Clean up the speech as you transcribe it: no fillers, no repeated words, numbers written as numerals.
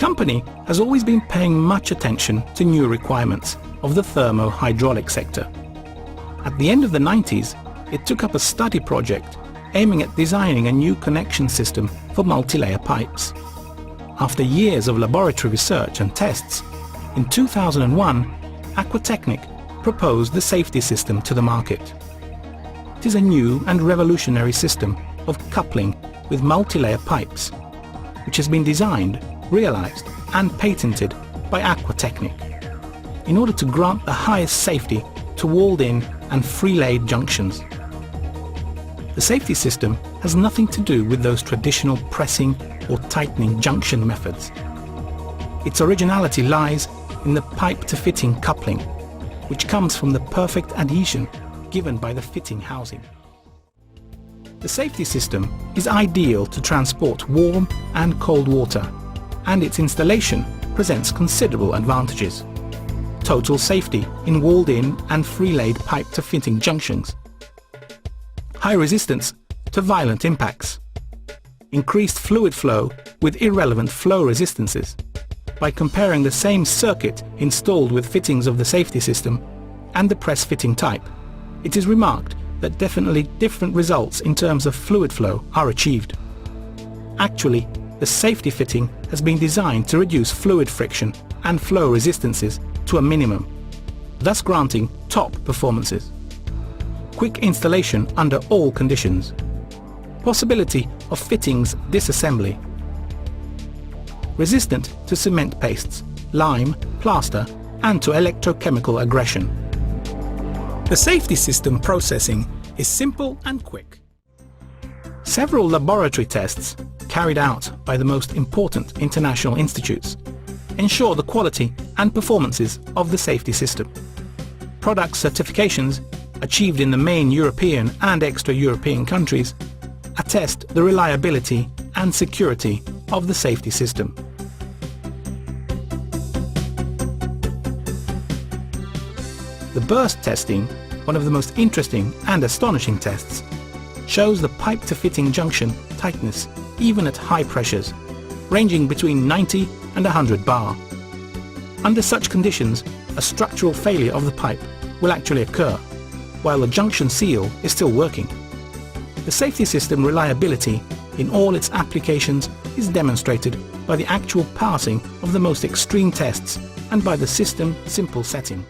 company has always been paying much attention to new requirements of the thermo-hydraulic sector. At the end of the 90s, it took up a study project aiming at designing a new connection system for multi-layer pipes. After years of laboratory research and tests, in 2001, Aquatechnik proposed the safety system to the market. It is a new and revolutionary system of coupling with multi-layer pipes, which has been designed, realized and patented by Aquatechnik in order to grant the highest safety to walled-in and free-laid junctions. The safety system has nothing to do with those traditional pressing or tightening junction methods. Its originality lies in the pipe-to-fitting coupling, which comes from the perfect adhesion given by the fitting housing. The safety system is ideal to transport warm and cold water, and its installation presents considerable advantages. Total safety in walled-in and free-laid pipe-to-fitting junctions. High resistance to violent impacts. Increased fluid flow with irrelevant flow resistances. By comparing the same circuit installed with fittings of the safety system and the press fitting type, it is remarked that definitely different results in terms of fluid flow are achieved. Actually, the safety fitting has been designed to reduce fluid friction and flow resistances to a minimum, thus granting top performances. Quick installation under all conditions. Possibility of fittings disassembly. Resistant to cement pastes, lime, plaster and to electrochemical aggression. The safety system processing is simple and quick. Several laboratory tests carried out by the most important international institutes ensure the quality and performances of the safety system. Product certifications achieved in the main European and extra-European countries attest the reliability and security of the safety system. The burst testing, one of the most interesting and astonishing tests, shows the pipe-to-fitting junction tightness even at high pressures, ranging between 90 and 100 bar. Under such conditions, a structural failure of the pipe will actually occur, while the junction seal is still working. The safety system reliability in all its applications is demonstrated by the actual passing of the most extreme tests and by the system simple setting.